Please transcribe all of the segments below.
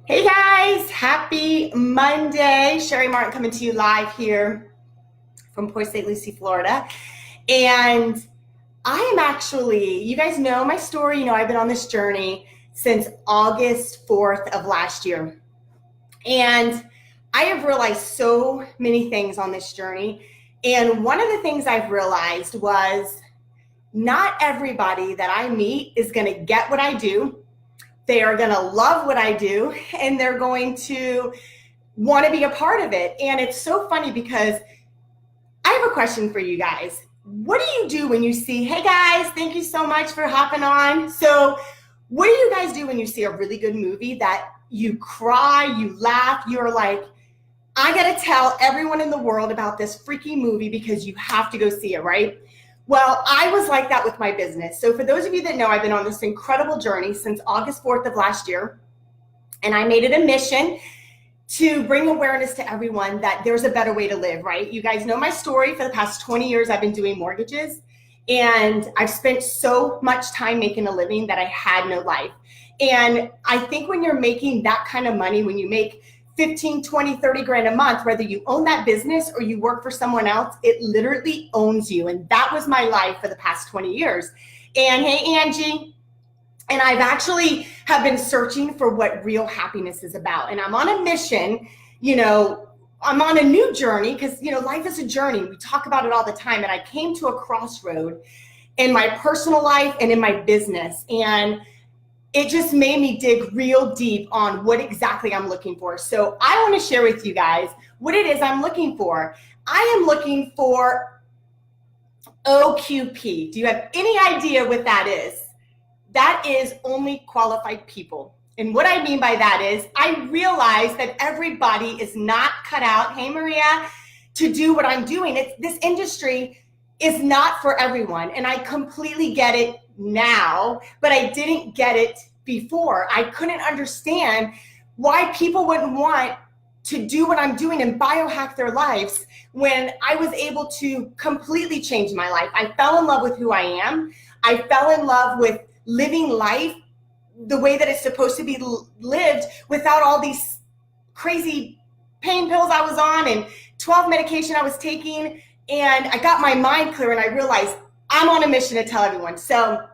Hey guys, happy Monday. Sherry Martin coming to you live here from Port St. Lucie, Florida. And I am actually, you guys know my story. I've been on this journey since August 4th of last year. And I have realized so many things on this journey. And one of the things I've realized was not everybody that I meet is going to get what I do. They are going to love what I do, and they're going to want to be a part of it. And it's so funny because I have a question for you guys. What do you do when you see, hey guys, thank you so much for hopping on. So what do you guys do when you see a really good movie that you cry, you laugh, you're like, I got to tell everyone in the world about this freaky movie because you have to go see it, right? Well, I was like that with my business. So for those of you that know, I've been on this incredible journey since August 4th of last year. And I made it a mission to bring awareness to everyone that there's a better way to live, right? You guys know my story. For the past 20 years, I've been doing mortgages. And I've spent so much time making a living that I had no life. And I think when you're making that kind of money, when you make 15, 20, 30 grand a month, whether you own that business or you work for someone else, it literally owns you. And that was my life for the past 20 years. And hey, Angie, and I've actually have been searching for what real happiness is about. And I'm on a mission, I'm on a new journey because, life is a journey. We talk about it all the time. And I came to a crossroad in my personal life and in my business. And it just made me dig real deep on what exactly I'm looking for. So I want to share with you guys what it is I'm looking for. I am looking for OQP. Do you have any idea what that is? That is only qualified people. And what I mean by that is I realize that everybody is not cut out, hey Maria, to do what I'm doing. This industry is not for everyone. And I completely get it now, but I didn't get it before. I couldn't understand why people wouldn't want to do what I'm doing and biohack their lives when I was able to completely change my life. I fell in love with who I am. I fell in love with living life the way that it's supposed to be lived without all these crazy pain pills I was on and 12 medication I was taking. And I got my mind clear and I realized I'm on a mission to tell everyone. So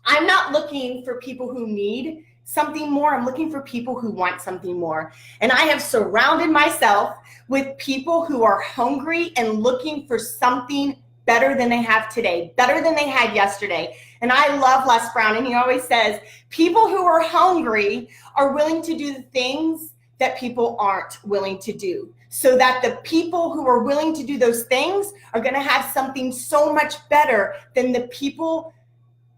I'm not looking for people who need something more. I'm looking for people who want something more. And I have surrounded myself with people who are hungry and looking for something better than they have today, better than they had yesterday. And I love Les Brown, and he always says, people who are hungry are willing to do the things that people aren't willing to do, so that the people who are willing to do those things are going to have something so much better than the people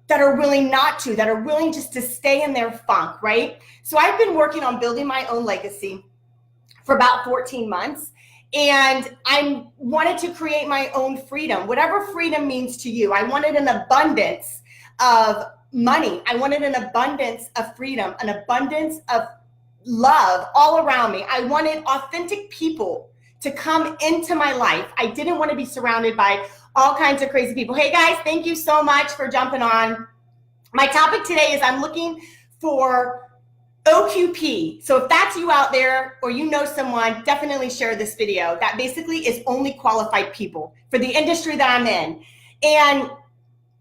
that are willing not to, that are willing just to stay in their funk, right? So I've been working on building my own legacy for about 14 months. And I wanted to create my own freedom, whatever freedom means to you. I wanted an abundance of money. I wanted an abundance of freedom, an abundance of love all around me. I wanted authentic people to come into my life. I didn't want to be surrounded by all kinds of crazy people. Hey guys, thank you so much for jumping on. My topic today is I'm looking for OQP. So if that's you out there or you know someone, definitely share this video. That basically is only qualified people for the industry that I'm in. And,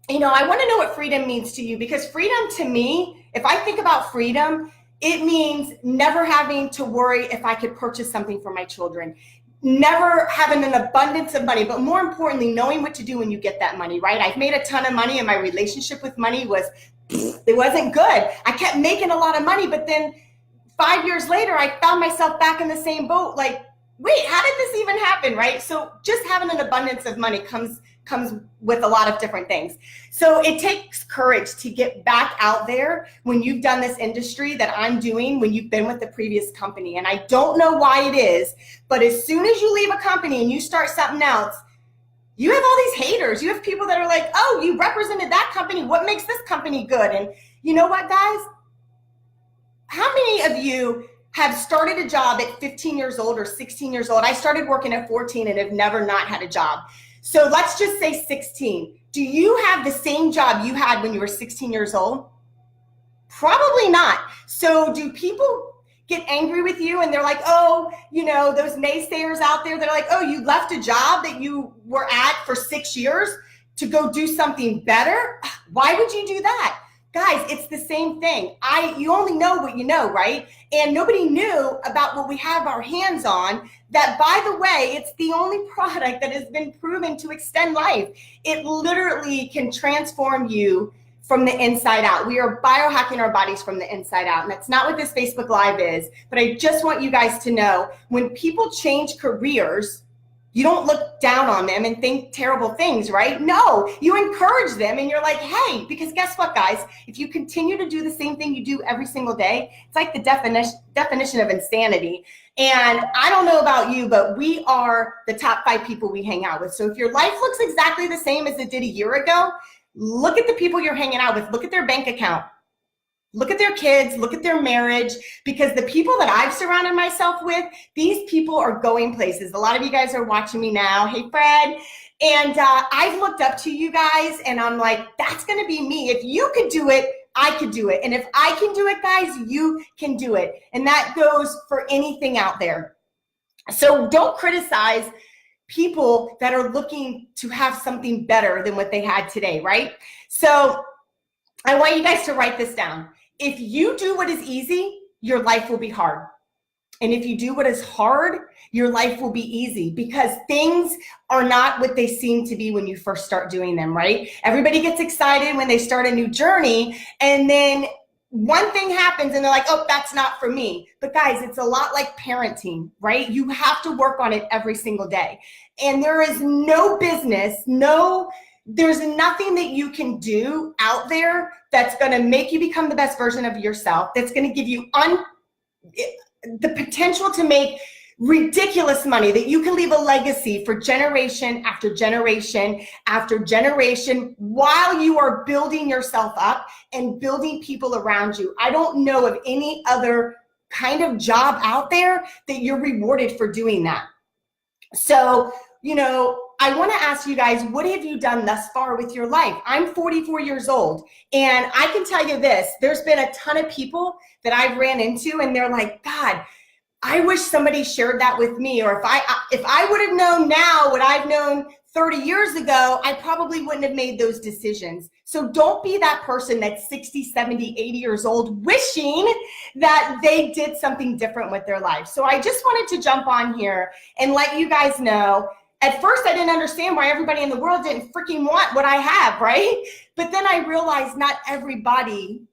I want to know what freedom means to you, because freedom to me, if I think about freedom, it means never having to worry if I could purchase something for my children, never having an abundance of money, but more importantly, knowing what to do when you get that money, right? I've made a ton of money and my relationship with money it wasn't good. I kept making a lot of money, but then 5 years later, I found myself back in the same boat. Like, wait, how did this even happen, right? So just having an abundance of money comes with a lot of different things. So it takes courage to get back out there when you've done this industry that I'm doing, when you've been with the previous company. And I don't know why it is, but as soon as you leave a company and you start something else, you have all these haters. You have people that are like, oh, you represented that company. What makes this company good? And you know what, guys? How many of you have started a job at 15 years old or 16 years old? I started working at 14 and have never not had a job. So let's just say 16. Do you have the same job you had when you were 16 years old? Probably not. So do people get angry with you and they're like, oh, you know, those naysayers out there that are like, oh, you left a job that you were at for 6 years to go do something better? Why would you do that? Guys, it's the same thing. You only know what you know, right? And nobody knew about what we have our hands on, that, by the way, it's the only product that has been proven to extend life. It literally can transform you from the inside out. We are biohacking our bodies from the inside out. And that's not what this Facebook Live is. But I just want you guys to know, when people change careers, you don't look down on them and think terrible things, right? No, you encourage them and you're like, hey, because guess what, guys? If you continue to do the same thing you do every single day, it's like the definition of insanity. And I don't know about you, but we are the top 5 people we hang out with. So if your life looks exactly the same as it did a year ago, look at the people you're hanging out with. Look at their bank account. Look at their kids, look at their marriage, because the people that I've surrounded myself with, these people are going places. A lot of you guys are watching me now. Hey, Fred. And I've looked up to you guys and I'm like, that's going to be me. If you could do it, I could do it. And if I can do it, guys, you can do it. And that goes for anything out there. So don't criticize people that are looking to have something better than what they had today, right? So I want you guys to write this down. If you do what is easy, your life will be hard. And if you do what is hard, your life will be easy, because things are not what they seem to be when you first start doing them, right? Everybody gets excited when they start a new journey, and then one thing happens and they're like, oh, that's not for me. But guys, it's a lot like parenting, right? You have to work on it every single day. And there is no business, there's nothing that you can do out there that's going to make you become the best version of yourself, that's going to give you the potential to make ridiculous money, that you can leave a legacy for generation after generation after generation while you are building yourself up and building people around you. I don't know of any other kind of job out there that you're rewarded for doing that. So, you know, I want to ask you guys, what have you done thus far with your life? I'm 44 years old, and I can tell you this, there's been a ton of people that I've ran into and they're like, God, I wish somebody shared that with me. Or if I would have known now what I've known 30 years ago, I probably wouldn't have made those decisions. So don't be that person that's 60, 70, 80 years old wishing that they did something different with their life. So I just wanted to jump on here and let you guys know. At first, I didn't understand why everybody in the world didn't freaking want what I have, right? But then I realized not everybody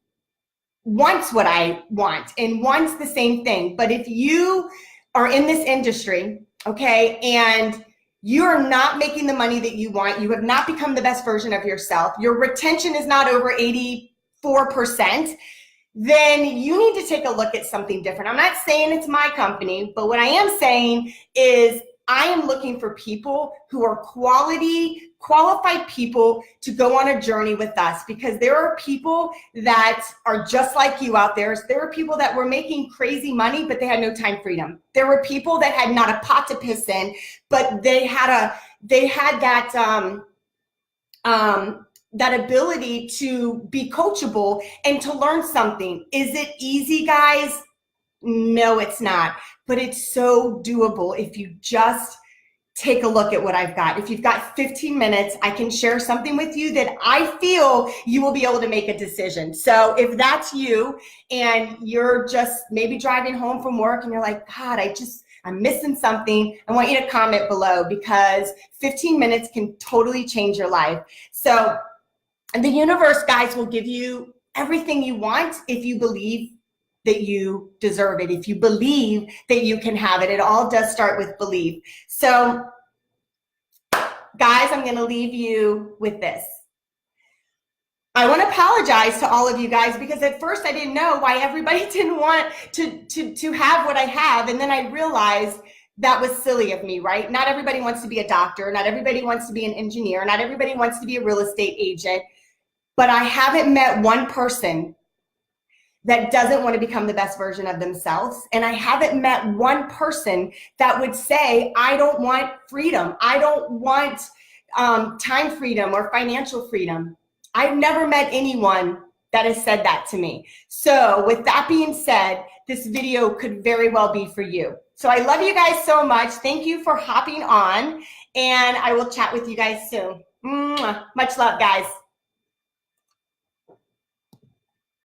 wants what I want and wants the same thing. But if you are in this industry, okay, and you're not making the money that you want, you have not become the best version of yourself, your retention is not over 84%, then you need to take a look at something different. I'm not saying it's my company, but what I am saying is I am looking for people who are qualified people to go on a journey with us, because there are people that are just like you out there. There are people that were making crazy money, but they had no time freedom. There were people that had not a pot to piss in, but they had that ability to be coachable and to learn something. Is it easy, guys? No, it's not, but it's so doable if you just take a look at what I've got. If you've got 15 minutes, I can share something with you that I feel you will be able to make a decision. So if that's you and you're just maybe driving home from work and you're like, God, I'm missing something, I want you to comment below, because 15 minutes can totally change your life. So the universe, guys, will give you everything you want if you believe that you deserve it, if you believe that you can have it. It all does start with belief. So guys, I'm going to leave you with this. I want to apologize to all of you guys, because at first I didn't know why everybody didn't want to have what I have. And then I realized that was silly of me, right? Not everybody wants to be a doctor. Not everybody wants to be an engineer. Not everybody wants to be a real estate agent. But I haven't met one person that doesn't want to become the best version of themselves. And I haven't met one person that would say, I don't want freedom. I don't want time freedom or financial freedom. I've never met anyone that has said that to me. So with that being said, this video could very well be for you. So I love you guys so much. Thank you for hopping on, and I will chat with you guys soon. Much love, guys.